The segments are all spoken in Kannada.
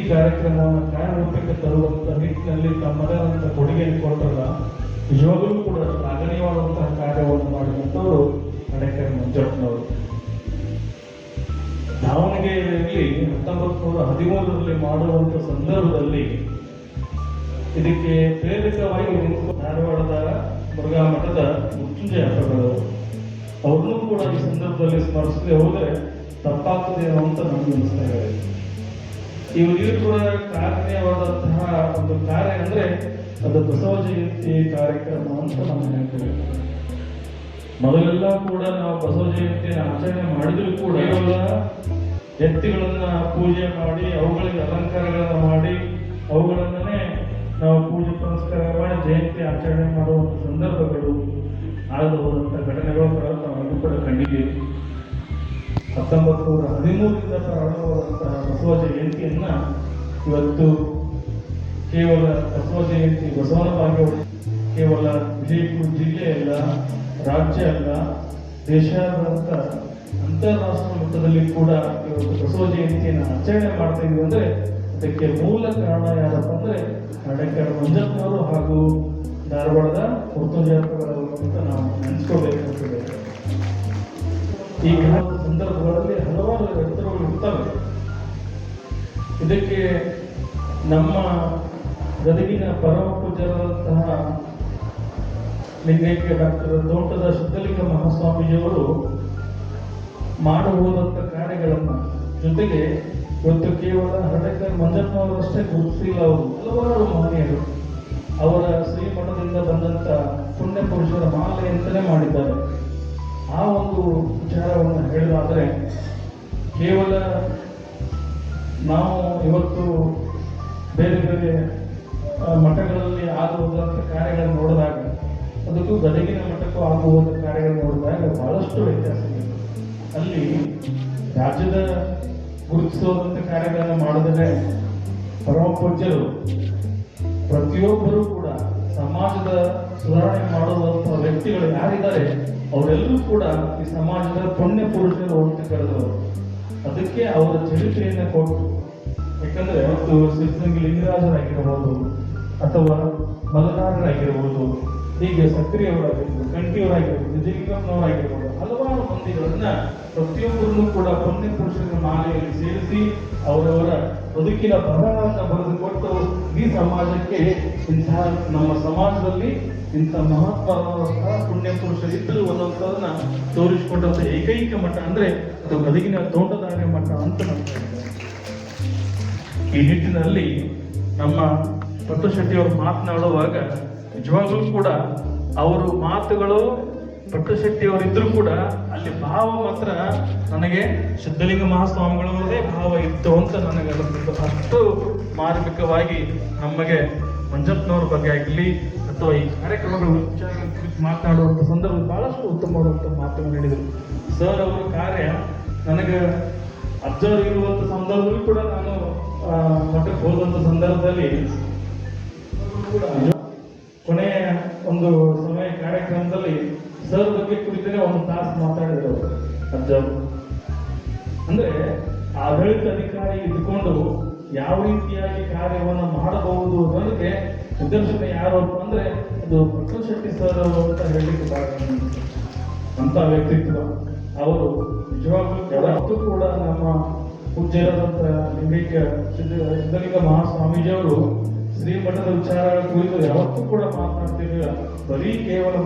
ಈ ಕಾರ್ಯಕ್ರಮವನ್ನು ಕಾರ್ಯರೂಪಕ್ಕೆ ತರುವಂತ ನಿಟ್ಟಿನಲ್ಲಿ ತಮ್ಮದಂತ ಕೊಡುಗೆಯನ್ನು ಕೊಟ್ಟಲ್ಲ, ನಿಜವಾಗಲೂ ಕೂಡ ಶ್ಲಾಘನೀಯವಾದಂತಹ ಕಾರ್ಯವನ್ನು ಮಾಡಿದಂಥವರು ಹಡೇಕರ್ ಮಂಜಪ್ಪನವರು. ದಾವಣಗೆರೆಯಲ್ಲಿ 1913ರಲ್ಲಿ ಮಾಡುವಂತ ಸಂದರ್ಭದಲ್ಲಿ ಇದಕ್ಕೆ ಪ್ರೇರಕವಾಗಿ ಧಾರವಾಡದ ಮುರುಘಾ ಮಠದ ಮೃತ್ಯುಂಜಯ ಅಪ್ಪಗಳು ಅವ್ರನ್ನೂ ಕೂಡ ಈ ಸಂದರ್ಭದಲ್ಲಿ ಸ್ಮರಿಸದೆ ಹೋದರೆ ತಪ್ಪಾಗ್ತದೇನೋ ಅಂತ ನಮ್ಗೆ ಅನಿಸ್ತಾ ಇದೆ. ಇವರಿಗೂ ಕೂಡ ಕಾರಣೀಯವಾದಂತಹ ಒಂದು ಕಾರ್ಯ ಅಂದ್ರೆ ಅದು ಬಸವ ಜಯಂತಿ ಕಾರ್ಯಕ್ರಮ ಅಂತ ನಾವು ಹೇಳ್ತೇವೆ. ಮೊದಲೆಲ್ಲ ಕೂಡ ನಾವು ಬಸವ ಜಯಂತಿಯನ್ನು ಆಚರಣೆ ಮಾಡಿದ್ರು ಕೂಡ ಕೇವಲ ಎತ್ತಿಗಳನ್ನ ಪೂಜೆ ಮಾಡಿ ಅವುಗಳಿಗೆ ಅಲಂಕಾರಗಳನ್ನ ಮಾಡಿ ಅವುಗಳನ್ನೇ ನಾವು ಪೂಜೆ ಪುನಸ್ಕಾರ ಮಾಡಿ ಜಯಂತಿ ಆಚರಣೆ ಮಾಡುವಂಥ ಸಂದರ್ಭಗಳು ಆದ ಹೋದಂಥ ಘಟನೆಗಳು ನಾವು ಕೂಡ ಕಂಡಿದ್ದೀವಿ. 1913ರಿಂದ ಪ್ರಾರಂಭವಾದಂತಹ ಬಸವ ಜಯಂತಿಯನ್ನ ಇವತ್ತು ಕೇವಲ ಬಸವ ಜಯಂತಿ ಬಸವನ ಬಾಗೇವಾಡಿ ಕೇವಲ ವಿಜಯಪುರ ಜಿಲ್ಲೆ ಅಲ್ಲ, ರಾಜ್ಯ ಅಲ್ಲ, ದೇಶಾದ್ಯಂತ ಅಂತಾರಾಷ್ಟ್ರೀಯ ಮಟ್ಟದಲ್ಲಿ ಕೂಡ ಇವತ್ತು ಬಸವ ಜಯಂತಿಯನ್ನು ಆಚರಣೆ ಮಾಡ್ತಾ ಇದ್ವಿ ಅಂದ್ರೆ ಅದಕ್ಕೆ ಮೂಲ ಕಾರಣ ಯಾರಪ್ಪ ಅಂದ್ರೆ ಹಡೇಕರ್ ಮಂಜಪ್ಪನವರು ಹಾಗೂ ಧಾರವಾಡದ ಮೃತ್ಯುಂಜಯಪ್ಪಗಳು ಅಂತ ನಾವು ನೆನೆಸ್ಕೋಬೇಕಾಗ್ತದೆ. ಈ ಸಂದರ್ಭಗಳಲ್ಲಿ ಹಲವಾರು ವ್ಯಕ್ತಿಗಳು ಇರ್ತವೆ. ಇದಕ್ಕೆ ನಮ್ಮ ಗದಗಿನ ಪರಮ ಪೂಜ್ಯರಾದಂತಹ ಲಿಂಗೈಕ್ಯ ಡಾಕ್ಟರ್ ತೋಟದ ಸಿದ್ಧಲಿಂಗ ಮಹಾಸ್ವಾಮೀಜಿಯವರು ಮಾಡಬಹುದಂತ ಕಾರ್ಯಗಳನ್ನ ಜೊತೆಗೆ ಇವತ್ತು ಕೇವಲ ಹಡೇಕರ್ ಮಂಜಪ್ಪನವರಷ್ಟೇ ಗುರುತಿಸಿಲ್ಲ, ಅವರು ಹಲವಾರು ಮಹನೀಯರು ಅವರ ಶ್ರೀಮಠದಿಂದ ಬಂದಂತ ಪುಣ್ಯ ಪುರುಷರ ಮಾಲೆ ಅಂತಲೇ ಮಾಡಿದ್ದಾರೆ. ಆ ಒಂದು ವಿಚಾರವನ್ನು ಹೇಳೋದಾದ್ರೆ ಕೇವಲ ನಾವು ಇವತ್ತು ಬೇರೆ ಬೇರೆ ಮಠಗಳಲ್ಲಿ ಆಗುವುದಂತ ಕಾರ್ಯಗಳನ್ನು ನೋಡಿದಾಗ ಅದಕ್ಕೂ ಗದಗಿನ ಮಠಕ್ಕೂ ಆಗುವಂಥ ಕಾರ್ಯಗಳನ್ನು ನೋಡಿದಾಗ ಬಹಳಷ್ಟು ವ್ಯತ್ಯಾಸ ಇದೆ. ಅಲ್ಲಿ ರಾಜ್ಯದ ಗುರುತಿಸುವಂಥ ಕಾರ್ಯಗಳನ್ನು ಮಾಡಿದರೆ ಪರಮ ಪೂಜ್ಯರು ಪ್ರತಿಯೊಬ್ಬರೂ ಕೂಡ ಸಮಾಜದ ಸುಧಾರಣೆ ಮಾಡುವಂಥ ವ್ಯಕ್ತಿಗಳು ಯಾರಿದ್ದಾರೆ ಅವರೆಲ್ಲರೂ ಕೂಡ ಈ ಸಮಾಜದ ಪುಣ್ಯ ಪುರುಷರು ಅಂತ ಕರೆದವರು. ಅದಕ್ಕೆ ಅವರ ಚರಿತ್ರೆಯನ್ನು ಕೊಟ್ಟು, ಯಾಕಂದ್ರೆ ಅವತ್ತು ಸಿದ್ಧಗಂಗೆ ಲಿಂಗರಾಜರಾಗಿರ್ಬೋದು ಅಥವಾ ಮಲೆನಾಡರಾಗಿರ್ಬೋದು, ಹೀಗೆ ಸಕ್ರಿಯವರಾಗಿರ್ಬೋದು, ಕಂಠಿಯವರಾಗಿರ್ಬೋದು, ವಿಜಯಲಿಂಗಪ್ಪನವರಾಗಿರ್ಬೋದು, ಹಲವಾರು ಮಂದಿಗಳನ್ನ ಪ್ರತಿಯೊಬ್ಬರನ್ನು ಕೂಡ ಪುಣ್ಯ ಪುರುಷರ ಮಾಲೆಯಲ್ಲಿ ಸೇರಿಸಿ ಅವರವರ ಬದುಕಿನ ಬರಹವನ್ನು ಬರೆದುಕೊಟ್ಟು ಈ ಸಮಾಜಕ್ಕೆ ಇಂತಹ ನಮ್ಮ ಸಮಾಜದಲ್ಲಿ ಇಂಥ ಮಹತ್ವವಾದಂತಹ ಪುಣ್ಯ ಪುರುಷರಿದ್ದರು ಅನ್ನೋದನ್ನ ತೋರಿಸಿಕೊಂಡಂತ ಏಕೈಕ ಮಠ ಅಂದ್ರೆ ಅದು ಗದಗಿನ ತೋಂಟದಾರ್ಯ ಮಠ ಅಂತ ನಮ್ಗೆ. ಈ ನಿಟ್ಟಿನಲ್ಲಿ ನಮ್ಮ ಪಟ್ಟಶೆಟ್ಟಿಯವರು ಮಾತನಾಡುವಾಗ ನಿಜವಾಗ್ಲೂ ಕೂಡ ಅವರು ಮಾತುಗಳು ಪಟ್ಟಶೆಟ್ಟಿಯವರಿದ್ರೂ ಕೂಡ ಅಲ್ಲಿ ಭಾವ ಮಾತ್ರ ನನಗೆ ಸಿದ್ಧಲಿಂಗ ಮಹಾಸ್ವಾಮಿಗಳವರದೇ ಭಾವ ಇತ್ತು ಅಂತ ನನಗೆ ಅನಿಸ್ತಿತ್ತು. ಅಷ್ಟು ಮಾರ್ಮಿಕವಾಗಿ ನಮಗೆ ಮಂಜಪ್ಪನವ್ರ ಬಗ್ಗೆ ಆಗಲಿ ಅಥವಾ ಈ ಕಾರ್ಯಕ್ರಮಗಳ ವಿಚಾರಗಳ ಕುರಿತು ಮಾತನಾಡುವಂಥ ಸಂದರ್ಭ ಬಹಳಷ್ಟು ಉತ್ತಮವಾದಂಥ ಮಾತುಗಳು ಹೇಳಿದರು. ಸರ್ ಅವರ ಕಾರ್ಯ ನನಗೆ ಅಬ್ಸರ್ವ್ ಇರುವಂಥ ಸಂದರ್ಭದಲ್ಲೂ ಕೂಡ ನಾನು ಮಠಕ್ಕೆ ಹೋದಂಥ ಸಂದರ್ಭದಲ್ಲಿ ಕೊನೆಯ ಒಂದು ಸಮಯ ಕಾರ್ಯಕ್ರಮದಲ್ಲಿ ಸರ್ ಬಗ್ಗೆ ಕುರಿತೇ ಒಂದು ತಾಸು ಮಾತಾಡಿದ್ರು ಅಜ್ಜರು. ಅಂದ್ರೆ ಆಡಳಿತ ಅಧಿಕಾರಿ ಇದ್ಕೊಂಡು ಯಾವ ರೀತಿಯಾಗಿ ಕಾರ್ಯವನ್ನು ಮಾಡಬಹುದು ಅನ್ನೋದಕ್ಕೆ ನಿದರ್ಶನ ಯಾರು ಅಂದ್ರೆ ಅದು ಪಟ್ಟಶೆಟ್ಟಿ ಸರ್ ಅವರು ಅಂತ ಹೇಳಲಿಕ್ಕೆ ಅಂತ ವ್ಯಕ್ತಿತ್ವ ಅವರು. ನಿಜವಾಗ್ಲೂ ಯಾವತ್ತೂ ಕೂಡ ನಮ್ಮ ಪೂಜ್ಯರಾದಂಥ ಲಿಂಗೈಕ್ಯ ಸಿದ್ಧಲಿಂಗ ಮಹಾಸ್ವಾಮೀಜಿಯವರು ಶ್ರೀಮಠದ ವಿಚಾರಗಳ ಕುರಿತು ಯಾವತ್ತೂ ಕೂಡ ಮಾತನಾಡ್ತಿರ್ಲಿಲ್ಲ. ಬರೀ ಕೇವಲ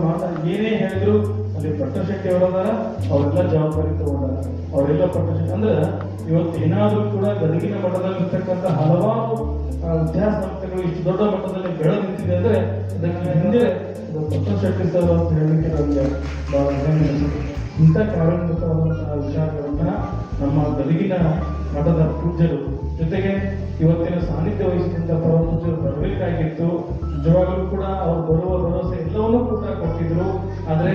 ಏನೇ ಹೇಳಿದ್ರು ಅಲ್ಲಿ ಪಟ್ಟಶೆಟ್ಟಿ ಅವರದಾರ ಅವರೆಲ್ಲ ಜವಾಬ್ದಾರಿ ತಗೊಂಡಾರ. ಅವರೆಲ್ಲ ಪಟ್ಟಶೆಟ್ಟಿ ಅಂದ್ರೆ ಇವತ್ತು ಏನಾದ್ರೂ ಕೂಡ ಗದಗಿನ ಮಠದಲ್ಲಿ ಇರ್ತಕ್ಕಂಥ ಹಲವಾರು ವಿದ್ಯಾಸಂಸ್ಥೆಗಳು ಇಷ್ಟು ದೊಡ್ಡ ಮಟ್ಟದಲ್ಲಿ ಬೆಳೆದು ನಿಂತಿದೆ ಅಂದ್ರೆ ಅದಕ್ಕೆ ಹಿಂದೆ ಪಟ್ಟಶೆಟ್ಟಿ ಸರ್ ಅಂತ ಹೇಳಲಿಕ್ಕೆ ನಮಗೆ ಬಹಳ ಹೆಮ್ಮೆ. ಇಂಥ ಕಾರ್ಯಕ್ರಮವಾದಂತಹ ವಿಚಾರಗಳನ್ನ ನಮ್ಮ ಗದಗಿನ ಮಠದ ಪೂಜ್ಯರು ಜೊತೆಗೆ ಇವತ್ತಿನ ಸಾನ್ನಿಧ್ಯ ವಹಿಸಿದಂತ ಪರಮ ಪೂಜ್ಯರು ಬರಬೇಕಾಗಿತ್ತು. ನಿಜವಾಗಲೂ ಕೂಡ ಅವ್ರು ಬರುವ ಭರವಸೆ ಎಲ್ಲವನ್ನೂ ಕೂಡ ಕೊಟ್ಟಿದ್ರು. ಆದರೆ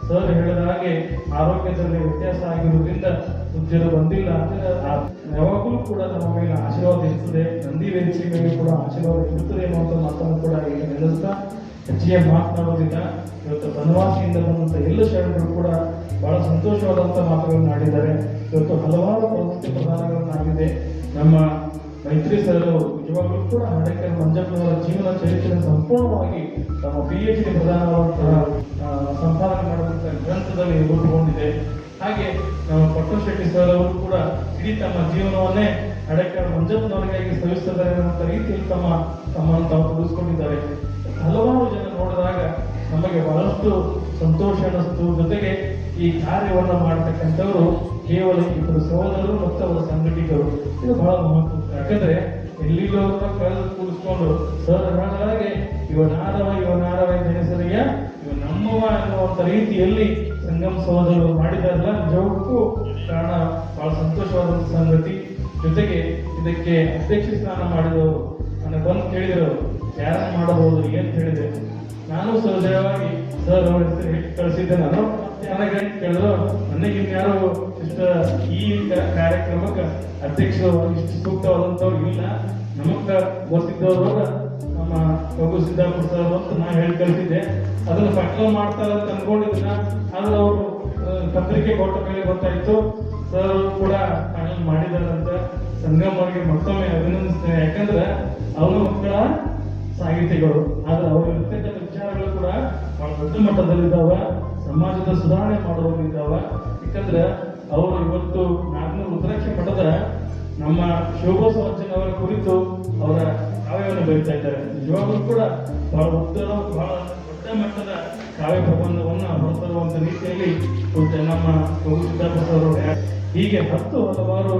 ಸರ್ ಹೇಳಿದ ಹಾಗೆ ಆರೋಗ್ಯದಲ್ಲಿ ವ್ಯತ್ಯಾಸ ಆಗಿರುವುದರಿಂದ ಪೂಜ್ಯರು ಬಂದಿಲ್ಲ. ಯಾವಾಗಲೂ ಕೂಡ ನಮ್ಮ ಮೇಲೆ ಆಶೀರ್ವಾದ ಇರ್ತದೆ, ನಂದಿ ವೇದಿಕೆ ಮೇಲೆ ಕೂಡ ಆಶೀರ್ವಾದ ಇರುತ್ತದೆ ಅನ್ನುವಂಥ ಮಾತನ್ನು ಕೂಡ ಈಗ ನೆಲೆಸ್ತಾ ಹೆಚ್ಚಿಗೆ ಮಾತನಾಡೋದಿಲ್ಲ. ಇವತ್ತು ಬನವಾಸಿಯಿಂದ ಬಂದಂಥ ಎಲ್ಲ ಶರಣರು ಕೂಡ ಬಹಳ ಸಂತೋಷವಾದಂಥ ಮಾತುಗಳನ್ನು ಆಡಿದ್ದಾರೆ. ಇವತ್ತು ಹಲವಾರು ಪ್ರವೃತ್ತಿ ಪ್ರದಾನಗಳನ್ನಾಗಿದೆ. ನಮ್ಮ ಮೈತ್ರಿ ಸರ್ ಅವರು ನಿಜವಾಗ್ಲೂ ಕೂಡ ಹಡೇಕರ್ ಮಂಜಪ್ಪನವರ ಜೀವನ ಚರಿತ್ರೆ ಸಂಪೂರ್ಣವಾಗಿ ತಮ್ಮ PhD ಪ್ರಧಾನವಾದಂತಹ ಸಂಪಾದನೆ ಮಾಡುವಂತಹ ಗ್ರಂಥದಲ್ಲಿ ರೂಪುಗೊಂಡಿದೆ. ಹಾಗೆ ನಮ್ಮ ಪಟ್ಟಶೆಟ್ಟಿ ಸರ್ ಅವರು ಕೂಡ ಇಡೀ ತಮ್ಮ ಜೀವನವನ್ನೇ ಹಡೇಕರ್ ಮಂಜಪ್ಪನವರಿಗಾಗಿ ಸವಿಸ್ತಾರೆ ಅನ್ನುವಂಥ ರೀತಿಯಲ್ಲಿ ತಮ್ಮನ್ನು ತಾವು ತೊಡಗಿಸಿಕೊಂಡಿದ್ದಾರೆ. ಹಲವಾರು ಜನ ನೋಡಿದಾಗ ನಮಗೆ ಬಹಳಷ್ಟು ಸಂತೋಷ ಅನ್ನಿಸ್ತು. ಜೊತೆಗೆ ಈ ಕಾರ್ಯವನ್ನು ಮಾಡತಕ್ಕಂಥವರು ಕೇವಲ ಇಬ್ಬರು ಸಹೋದರರು ಮತ್ತು ಅವರ ಸಂಘಟಕರು. ಇದು ಬಹಳ ಮಹತ್ವ. ಯಾಕಂದ್ರೆ ಎಲ್ಲಿಗೂ ಕಳೆದು ಕೂಡಿಸ್ಕೊಂಡು ಸರ್ ಹಾಗೆ ಇವನಾರವ ಅಂತ ಹೆಸರಿಯ ಇವ ನಮ್ಮವ ಅನ್ನುವಂಥ ರೀತಿಯಲ್ಲಿ ಸಂಗಮ ಸಹೋದರರು ಮಾಡಿದಾರಲ್ಲ, ನಿಜಕ್ಕೂ ಕಾರಣ ಬಹಳ ಸಂತೋಷವಾದಂಥ ಸಂಗತಿ. ಜೊತೆಗೆ ಇದಕ್ಕೆ ಅಧ್ಯಕ್ಷ ಸ್ನಾನ ಮಾಡಿದವರು ನನಗೆ ಬಂದು ಕೇಳಿದರು, ಯಾರು ಮಾಡಬಹುದು ಏನು ಹೇಳಿದೆ. ನಾನು ಸಹಜವಾಗಿ ಸರ್ ಅವರ ಹೆಸರು ಹೇಳಿ ಕಳಿಸಿದ್ದೆ. ನಾನು ನನಗೆ ಕೇಳಿದ್ರು, ನನಗೆ ಇನ್ಯಾರು ಇಷ್ಟ ಈ ಕಾರ್ಯಕ್ರಮಕ್ಕೆ ಅಧ್ಯಕ್ಷರು ಇಷ್ಟು ಸೂಕ್ತವಾದಂಥವ್ರು ಇಲ್ಲ, ನಮಗ ಗೊತ್ತಿದ್ದವರು ನಮ್ಮ ರಘು ಸಿದ್ದಾಪುರ ಸರ್ ಅಂತ ನಾ ಹೇಳಿ ಕಳಿಸಿದ್ದೆ. ಅದನ್ನು ಪಟ್ಲ ಮಾಡ್ತಾರೆ ಅಂತ ಅನ್ಕೊಂಡಿದ್ದ. ಆದ್ರೆ ಅವರು ಪತ್ರಿಕೆ ಕೊಟ್ಟ ಮೇಲೆ ಗೊತ್ತಾಯ್ತು ಸರ್ ಕೂಡ ಫೈನಲ್ ಮಾಡಿದಾರಂತ. ಸಂಗಮರಿಗೆ ಮತ್ತೊಮ್ಮೆ ಅಭಿನಂದಿಸ್ತೇನೆ. ಯಾಕಂದ್ರೆ ಅವರ ಮಕ್ಕಳ ಸಾಹಿತಿಗಳು, ಆದ್ರೆ ಅವ್ರು ಇರ್ತಕ್ಕಂಥ ವಿಚಾರಗಳು ಕೂಡ ಬಹಳ ದೊಡ್ಡ ಮಟ್ಟದಲ್ಲಿದ್ದಾವ, ಸಮಾಜದ ಸುಧಾರಣೆ ಮಾಡುವಲ್ಲಿದ್ದಾವ. ಯಾಕಂದ್ರೆ ಅವರು ಇವತ್ತು 400 ರುದ್ರಾಕ್ಷಿ ಮಠದ ನಮ್ಮ ಶೋಭೋತ್ಸವರ್ಜನ್ ಅವರ ಕುರಿತು ಅವರ ಕಾವ್ಯವನ್ನು ಬರೀತಾ ಇದ್ದಾರೆ. ನಿಜವಾಗ್ಲೂ ಕೂಡ ಬಹಳ ಬಹಳ ದೊಡ್ಡ ಮಟ್ಟದ ಕಾವ್ಯ ಪ್ರಬಂಧವನ್ನು ಹೊರತರುವಂತ ರೀತಿಯಲ್ಲಿ ನಮ್ಮ ರಘು ಸಿದ್ದಾಪುರ ಅವರು ಹೀಗೆ ಹಲವಾರು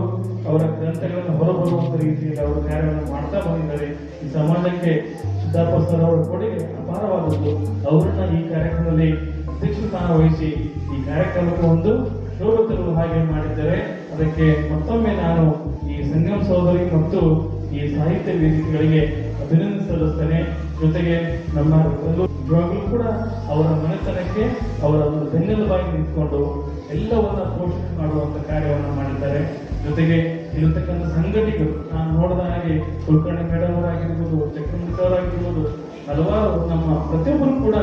ಅವರ ಗ್ರಂಥಗಳನ್ನು ಹೊರಬರುವಂತ ರೀತಿಯಲ್ಲಿ ಅವರು ಕಾರ್ಯವನ್ನು ಮಾಡ್ತಾ ಬಂದಿದ್ದಾರೆ. ಈ ಸಮಾಜಕ್ಕೆ ಸಿದ್ದಾಪುರ ಸರ್ ಅವರ ಕೊಡುಗೆ ಅಪಾರವಾದದ್ದು. ಅವರನ್ನ ಈ ಕಾರ್ಯಕ್ರಮದಲ್ಲಿ ಅಧ್ಯಕ್ಷ ಸ್ಥಾನ ವಹಿಸಿ ಈ ಕಾರ್ಯಕ್ರಮಕ್ಕೆ ಒಂದು ಶೋಭೆ ತರುವ ಹಾಗೆ ಮಾಡಿದ್ದಾರೆ. ಅದಕ್ಕೆ ಮತ್ತೊಮ್ಮೆ ನಾನು ಈ ಸಂಗಮ ಸಹೋದರಿ ಮತ್ತು ಈ ಸಾಹಿತ್ಯ ವೇದಿಕೆಗಳಿಗೆ ಅಭಿನಂದನೆ ಸಲ್ಲಿಸ್ತೇನೆ. ಜೊತೆಗೆ ನಮ್ಮ ನಿಜವಾಗ್ಲೂ ಕೂಡ ಅವರ ಮನೆತನಕ್ಕೆ ಅವರ ಒಂದು ಬೆನ್ನೆಲುಬಾಗಿ ನಿಂತ್ಕೊಂಡು ಎಲ್ಲವನ್ನ ಪೋಷಣೆ ಮಾಡುವಂತ ಕಾರ್ಯವನ್ನು ಮಾಡಿದ್ದಾರೆ. ಜೊತೆಗೆ ಇರತಕ್ಕಂಥ ಸಂಘಟಕರು ನಾನು ನೋಡಿದ ಹಾಗೆ ಕುಲಕರ್ಣಿ ಮೇಡಮ್ ಅವರಾಗಿರ್ಬೋದು, ಚಕ್ರಮುಖ ಅವರಾಗಿರ್ಬೋದು, ಹಲವಾರು ನಮ್ಮ ಪ್ರತಿಯೊಬ್ಬರು ಕೂಡ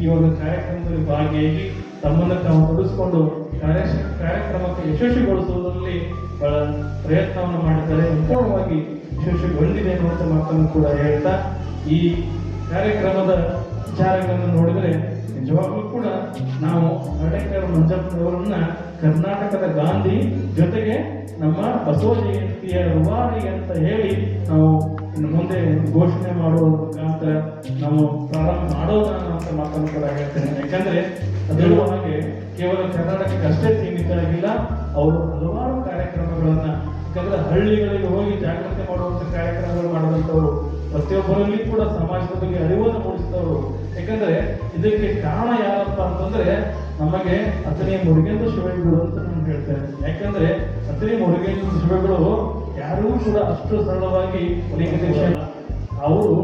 ಈ ಒಂದು ಕಾರ್ಯಕ್ರಮದಲ್ಲಿ ಭಾಗಿಯಾಗಿ ತಮ್ಮನ್ನು ತಾವು ತೊಡಗಿಸಿಕೊಂಡು ಕಾರ್ಯಕ್ರಮಕ್ಕೆ ಯಶಸ್ವಿಗೊಳಿಸುವುದರಲ್ಲಿ ಬಹಳ ಪ್ರಯತ್ನವನ್ನು ಮಾಡಿದ್ದಾರೆ. ಸಂಪೂರ್ಣವಾಗಿ ಯಶಸ್ವಿಗೊಂಡಿದೆ ಅನ್ನುವಂಥ ಮಾತನ್ನು ಕೂಡ ಹೇಳ್ತಾ, ಈ ಕಾರ್ಯಕ್ರಮದ ವಿಚಾರಗಳನ್ನು ನೋಡಿದರೆ ನಿಜವಾಗ್ಲೂ ಕೂಡ ನಾವು ಹಡೇಕರ್ ಮಂಜಪ್ಪನವರನ್ನ ಕರ್ನಾಟಕದ ಗಾಂಧಿ ಜೊತೆಗೆ ನಮ್ಮ ಬಸವ ಜಯಂತಿಯ ರೂವಾರಿ ಅಂತ ಹೇಳಿ ನಾವು ಇನ್ನು ಮುಂದೆ ಘೋಷಣೆ ಮಾಡುವ ಮುಖಾಂತರ ನಾವು ಪ್ರಾರಂಭ ಮಾಡೋಣ ಅಂತ ಮಾತನ್ನು ಕೂಡ ಹೇಳ್ತೇನೆ. ಯಾಕಂದ್ರೆ ಅದೆಲ್ಲೂ ಹಾಗೆ ಕೇವಲ ಕರ್ನಾಟಕಕ್ಕೆ ಅಷ್ಟೇ ಸೀಮಿತ ಆಗಿಲ್ಲ, ಅವರು ಹಲವಾರು ಕಾರ್ಯಕ್ರಮಗಳನ್ನ, ಯಾಕಂದ್ರೆ ಹಳ್ಳಿಗಳಿಗೆ ಹೋಗಿ ಜಾಗೃತಿ ಮಾಡುವಂತ ಕಾರ್ಯಕ್ರಮಗಳು ಮಾಡಿದಂಥವ್ರು, ಪ್ರತಿಯೊಬ್ಬರಲ್ಲಿ ಕೂಡ ಸಮಾಜದ ಬಗ್ಗೆ ಅರಿವನ್ನು ಮೂಡಿಸಿದವರು. ಯಾಕಂದ್ರೆ ಇದಕ್ಕೆ ಕಾರಣ ಯಾರಪ್ಪ ಅಂತಂದ್ರೆ ನಮಗೆ ಅತನೇ ಮುರುಗೇಂದ್ರ ಶಿವಗಳು ಅಂತ ನಾನು ಹೇಳ್ತೇನೆ. ಯಾಕಂದ್ರೆ ಅತನೇ ಮುರುಗೇಂದ್ರ ಶಿವಗಳು ಯಾರೂ ಕೂಡ ಅಷ್ಟು ಸರಳವಾಗಿ ಲಿಂಗದೀಕ್ಷೆ ಅವರು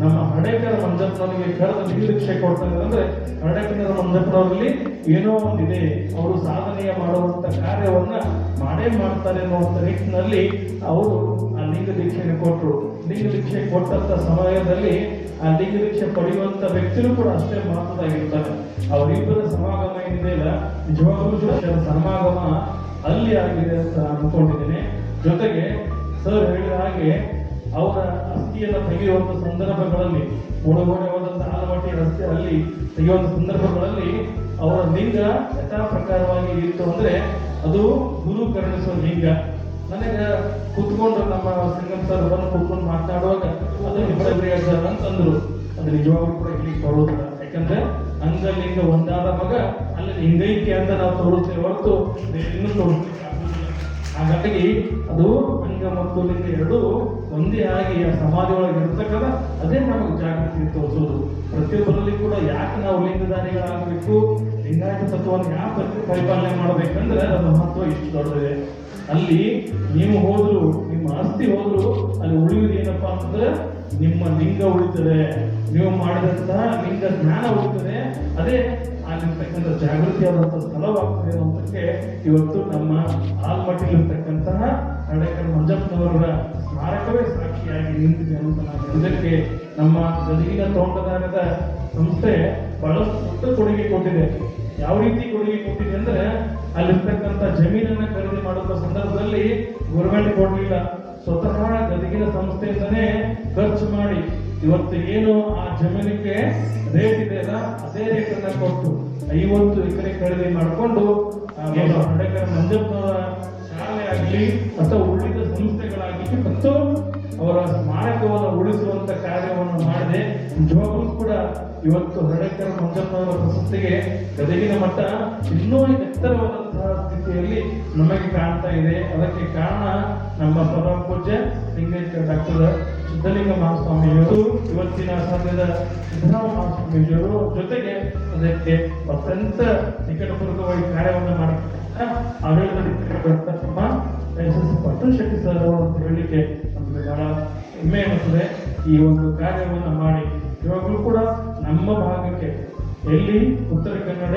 ನಮ್ಮ ಹಡೇಕರ್ ಮಂಜಪ್ಪನವರಿಗೆ ಕರೆದ ಲಿಂಗದೀಕ್ಷೆ ಕೊಡ್ತಾರೆ. ಅಂದ್ರೆ ಹಡೇಕರ್ ಮಂಜಪ್ಪನವರಲ್ಲಿ ಏನೋ ಒಂದಿದೆ, ಅವರು ಸಾಧನೆಯ ಮಾಡುವಂತ ಕಾರ್ಯವನ್ನ ಮಾಡೇ ಮಾಡ್ತಾರೆ ಅನ್ನುವಂಥ ನಿಟ್ಟಿನಲ್ಲಿ ಅವರು ಆ ಲಿಂಗ ದೀಕ್ಷೆಯನ್ನು ಕೊಟ್ಟರು. ಲಿಂಗ ದೀಕ್ಷೆ ಕೊಟ್ಟಂತ ಸಮಯದಲ್ಲಿ ಆ ಲಿಂಗ ದೀಕ್ಷೆ ಪಡೆಯುವಂತ ವ್ಯಕ್ತಿಗಳು ಕೂಡ ಅಷ್ಟೇ ಮಹತ್ವದಾಗಿರ್ತಾರೆ. ಅವರಿಬ್ಬರ ಸಮಾಗಮ ಏನಿದೆಯಲ್ಲ, ನಿಜವಾಗ್ಲೂ ಸಮಾಗಮ ಅಲ್ಲಿ ಆಗಿದೆ ಅಂತ ಅನ್ಕೊಂಡಿದ್ದೇನೆ. ಜೊತೆಗೆ ಸರ್ ಹೇಳಿದ ಹಾಗೆ ಅವರ ಅಸ್ಥಿಯನ್ನು ತೆಗೆಯುವಂತ ಸಂದರ್ಭಗಳಲ್ಲಿ, ಮೂಡಗೋಡೆ ಹೋದಂತ ಆಲಮಟ್ಟಿ ರಸ್ತೆ ಅಲ್ಲಿ ತೆಗೆಯುವಂತ ಸಂದರ್ಭಗಳಲ್ಲಿ ಅವರ ಲಿಂಗ ಯಥಾ ಪ್ರಕಾರವಾಗಿ ಇತ್ತು. ಅಂದ್ರೆ ಅದು ಗುರು ಕರುಣಿಸುವ ಲಿಂಗ. ನನಗೆ ಕುತ್ಕೊಂಡು ನಮ್ಮ ಸಂಗಮ ಸರ್ ಬಂದು ಕುತ್ಕೊಂಡು ಮಾತನಾಡುವಾಗ ಅದು ಅಂತಂದ್ರು. ಅದು ನಿಜವಾಗ್ಲೂ ಕೂಡ ಇಲ್ಲಿ ಬರೋದಿಲ್ಲ. ಯಾಕಂದ್ರೆ ಅಂಗಲಿಂಗ ಒಂದಾದ ಮಗ ಅಲ್ಲಿ ಲಿಂಗೈಕ್ಯ ಅಂತ ನಾವು ತೋರಿಸ್ತೇವೆ ಹೊರತು ಇನ್ನೂ ತೋರಿಸ್ಲಿಕ್ಕೆ ಆಗುದಿಲ್ಲ. ಹಾಗಾಗಿ ಅದು ಅಂಗ ಮತ್ತು ಲಿಂಗ ಎರಡೂ ಒಂದೇ ಆಗಿ ಆ ಸಮಾಧಿ ಒಳಗೆ ಇರ್ತಕ್ಕಂಥ ಅದೇ ನಮಗೆ ಜಾಗೃತಿ ತೋರಿಸೋದು. ಪ್ರತಿಯೊಬ್ಬರಲ್ಲಿ ಕೂಡ ಯಾಕೆ ನಾವು ಲಿಂಗಧಾರಿಗಳಾಗಬೇಕು, ಲಿಂಗಾಯತ ತತ್ವವನ್ನು ಯಾಕೆ ಪರಿಪಾಲನೆ ಮಾಡಬೇಕಂದ್ರೆ ಅದರ ಮಹತ್ವ ಇಷ್ಟು ದೊಡ್ಡದಿದೆ. ಅಲ್ಲಿ ನೀವು ಹೋದ್ರು, ನಿಮ್ಮ ಆಸ್ತಿ ಹೋದ್ರು, ಅಲ್ಲಿ ಉಳಿಯುವುದು ಏನಪ್ಪಾ ಅಂತಂದ್ರೆ ನಿಮ್ಮ ಲಿಂಗ ಉಳಿತದೆ, ನೀವು ಮಾಡಿದಂತಹ ಲಿಂಗ ಜ್ಞಾನ ಉಳಿತದೆ. ಅದೇ ಆಗಿರ್ತಕ್ಕಂಥ ಜಾಗೃತಿಯಾದಂತಹ ಸ್ಥಳವಾಗ್ತದೆ ಅನ್ನೋದಕ್ಕೆ ಇವತ್ತು ನಮ್ಮ ಆಲ್ಮಟ್ಟಿಲಿರ್ತಕ್ಕಂತಹ ಹಡೇಕರ್ ಮಂಜಪ್ಪನವರ ಸ್ಮಾರಕವೇ ಸಾಕ್ಷಿಯಾಗಿ ನಿಂತಿದೆ ಅಂತ ನಾನು ಇದಕ್ಕೆ ನಮ್ಮ ಗದಗಿನ ತೋಟಗಾರದ ಸಂಸ್ಥೆ ಬಹಳಷ್ಟು ದೊಡ್ಡ ಕೊಡುಗೆ ಕೊಟ್ಟಿದೆ. ಯಾವ ರೀತಿ ಕೊಡುಗೆ ಕೊಟ್ಟಿದೆ ಅಂದ್ರೆ ಅಲ್ಲಿರ್ತಕ್ಕಂಥ ಜಮೀನನ್ನ ಖರೀದಿ ಮಾಡುವ ಸಂದರ್ಭದಲ್ಲಿ ಗೌರ್ಮೆಂಟ್ ಕೊಡಲಿಲ್ಲ, ಸ್ವತಃ ಗದಗಿನ ಸಂಸ್ಥೆಯಿಂದನೇ ಖರ್ಚು ಮಾಡಿ ಇವತ್ತು ಏನು ಆ ಜಮೀನಿಗೆ ರೇಟ್ ಇದೆ ಅಲ್ಲ ಅದೇ ರೇಟ್ ಅನ್ನ ಕೊಟ್ಟು 50 ಎಕರೆ ಖರೀದಿ ಮಾಡಿಕೊಂಡು ಹಡೇಕರ್ ಮಂಜಪ್ಪನವರ ಶಾಲೆ ಆಗಲಿ ಅಥವಾ ಉಳಿದ ಸಂಸ್ಥೆಗಳಾಗಲಿ ಮತ್ತು ಅವರ ಸ್ಮಾರಕವನ್ನು ಉಳಿಸುವಂತ ಕಾರ್ಯವನ್ನು ಮಾಡಿದೆ. ನಿಜವಾಗ್ಲೂ ಕೂಡ ಇವತ್ತು ಹಡೇಕರ್ ಮಂಜಪ್ಪನವರ ಪ್ರಶಸ್ತಿಗೆ ಗದಗಿನ ಮಟ್ಟ ಇನ್ನೂ ಎತ್ತರವಾದಂತಹ ಸ್ಥಿತಿಯಲ್ಲಿ ನಮಗೆ ಕಾಣ್ತಾ ಇದೆ. ಅದಕ್ಕೆ ಕಾರಣ ನಮ್ಮ ಪರಮ ಪೂಜ್ಯ ಲಿಂಗೇಶ್ವರ ಡಾಕ್ಟರ್ ಸಿದ್ಧಲಿಂಗ ಮಹಾಸ್ವಾಮಿಯವರು, ಇವತ್ತಿನ ಸದ್ಯದ ಸಿದ್ದರಾಮ ಮಹಾಸ್ವಾಮೀಜಿಯವರು, ಜೊತೆಗೆ ಅದಕ್ಕೆ ಅತ್ಯಂತ ನಿಕಟಪೂರ್ವಕವಾಗಿ ಕಾರ್ಯವನ್ನು ಮಾಡತಕ್ಕಂಥ ಆಡಳಿತ ತಮ್ಮ ಪಟ್ಟಣ ಶೆಟ್ಟಿ ಸರ್ ಅವರು ಅಂತ ಹೇಳಲಿಕ್ಕೆ ನಮಗೆ ಬಹಳ ಹೆಮ್ಮೆ ಅನ್ನಿಸ್ತದೆ. ಈ ಒಂದು ಕಾರ್ಯವನ್ನು ಮಾಡಿ ಇವಾಗಲೂ ಕೂಡ ನಮ್ಮ ಭಾಗಕ್ಕೆ ಎಲ್ಲಿ ಉತ್ತರ ಕನ್ನಡ,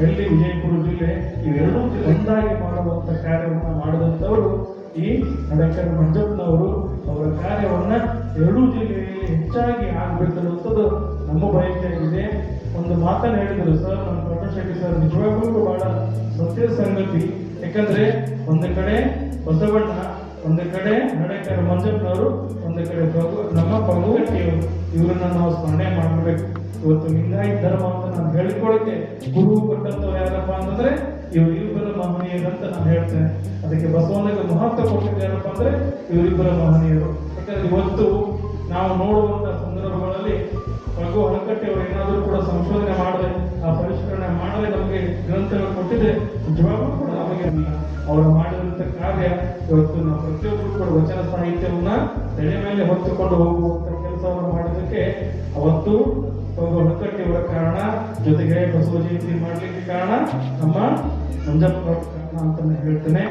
ಎಲ್ಲಿ ವಿಜಯಪುರ ಜಿಲ್ಲೆ, ಇವೆರಡೂ ಒಂದಾಗಿ ಮಾಡುವಂತ ಕಾರ್ಯವನ್ನು ಮಾಡಿದಂಥವರು ಈ ಹಡೇಕರ್ ಮಂಜಪ್ಪನವರು. ಅವರ ಕಾರ್ಯವನ್ನ ಎರಡೂ ಜಿಲ್ಲೆಯಲ್ಲಿ ಹೆಚ್ಚಾಗಿ ಆಗ್ಬೇಕನ್ನುವಂಥದ್ದು ನಮ್ಮ ಬಯಕೆಯಾಗಿದೆ. ಒಂದು ಮಾತನ್ನು ಹೇಳಿದರು ಸರ್, ನಮ್ಮ ಪಟ್ಟಣ ಶೆಟ್ಟಿ ಸರ್, ನಿಜವಾಗ್ಲೂ ಬಹಳ ಸತ್ಯ ಸಂಗತಿ. ಯಾಕಂದ್ರೆ ಒಂದು ಕಡೆ ಬಸವಣ್ಣ, ಒಂದು ಕಡೆ ಹಡೇಕರ್ ಮಂಜಪ್ಪನವರು, ಒಂದು ಕಡೆ ನಮ್ಮ ಪಗುಗಟ್ಟಿಯವರು, ಇವರನ್ನ ನಾವು ಸ್ಮರಣೆ ಮಾಡಬೇಕು. ಇವತ್ತು ಲಿಂಗಾಯತ ಧರ್ಮ ಅಂತ ನಾನು ಹೇಳಿಕೊಳ್ಳಕ್ಕೆ ಗುರು ಕೊಟ್ಟಂತವ್ರು ಯಾರಪ್ಪ ಅಂತಂದ್ರೆ ಇವರಿಬ್ಬರ ಮಹನೀಯರಂತ ನಾನು ಹೇಳ್ತೇನೆ. ಅದಕ್ಕೆ ಬಸವಣ್ಣಗೆ ಮಹತ್ವ ಕೊಟ್ಟಿದ್ದು ಯಾರಪ್ಪ ಅಂದ್ರೆ ಇವರಿಬ್ಬರ ಮಹನೀಯರು. ಯಾಕಂದ್ರೆ ಇವತ್ತು ನಾವು ನೋಡುವಂತ ಸಂದರ್ಭಗಳಲ್ಲಿ ರಘು ಹಳಕಟ್ಟಿ ಅವರು ಏನಾದರೂ ಕೂಡ ಸಂಶೋಧನೆ ಮಾಡದೆ, ಆ ಪರಿಷ್ಕರಣೆ ಮಾಡದೆ ನಮಗೆ ಗ್ರಂಥಗಳು ಕೊಟ್ಟಿದೆ, ನಿಜವಾಗ್ಲೂ ಕೂಡ ನಮಗೆ ಅವರು ಮಾಡಿದಂತ ಕಾರ್ಯ ಇವತ್ತು ನಾವು ಪ್ರತಿಯೊಬ್ಬರು ಕೂಡ ವಚನ ಸಾಹಿತ್ಯವನ್ನ ತಲೆ ಮೇಲೆ ಹೊತ್ತುಕೊಂಡು ಹೋಗುವಂತ ಕೆಲಸವನ್ನು ಮಾಡಿದ್ದಕ್ಕೆ ಅವತ್ತು ಹಳಕಟ್ಟಿ ಅವರ ಕಾರಣ, ಜೊತೆಗೆ ಬಸವ ಜಯಂತಿ ಮಾಡಲಿಕ್ಕೆ ಕಾರಣ ನಮ್ಮ ಮಂಜಪ್ಪ ಕಾರಣ ಅಂತಾನೆ ಹೇಳ್ತೇನೆ.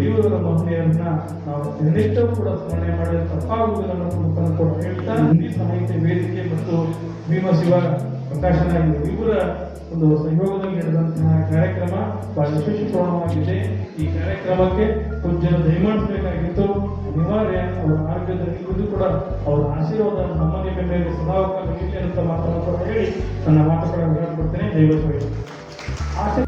ಇವರ ಮಹನೀಯರನ್ನ ನಾವು ನಿರ್ದಿಷ್ಟ ಕೂಡ ಸ್ಮರಣೆ ಮಾಡಿದ ತಪ್ಪಾಗುವುದನ್ನು ಕೊಟ್ಟು ಹೇಳ್ತಾ, ಹಿಂದಿ ಸಾಹಿತ್ಯ ವೇದಿಕೆ ಮತ್ತು ಭೀಮಶಿವ ಪ್ರಕಾಶನ ಇವರ ಒಂದು ಸಹಯೋಗದಲ್ಲಿ ನಡೆದಂತಹ ಕಾರ್ಯಕ್ರಮ ಬಹಳ ಯಶಸ್ವಿಪೂರ್ಣವಾಗಿದೆ. ಈ ಕಾರ್ಯಕ್ರಮಕ್ಕೆ ಪೂಜ್ಯರು ದಯಮಾಡಿಸಬೇಕಾಗಿತ್ತು. ಅನಿವಾರ್ಯ ಅವರ ಮಾರ್ಗದಲ್ಲಿ ಇದು ಕೂಡ ಅವರ ಆಶೀರ್ವಾದ ನಮ್ಮ ನಿಮ್ಮ ಮೇಲೆ ಸದಾಕಾಲ ಇರಲಿ ಅಂತ ಮಾತನ್ನು ಕೂಡ ಹೇಳಿ ನನ್ನ ಮಾತುಗಳನ್ನು ಹೇಳ್ಕೊಡ್ತೇನೆ. ದೈವ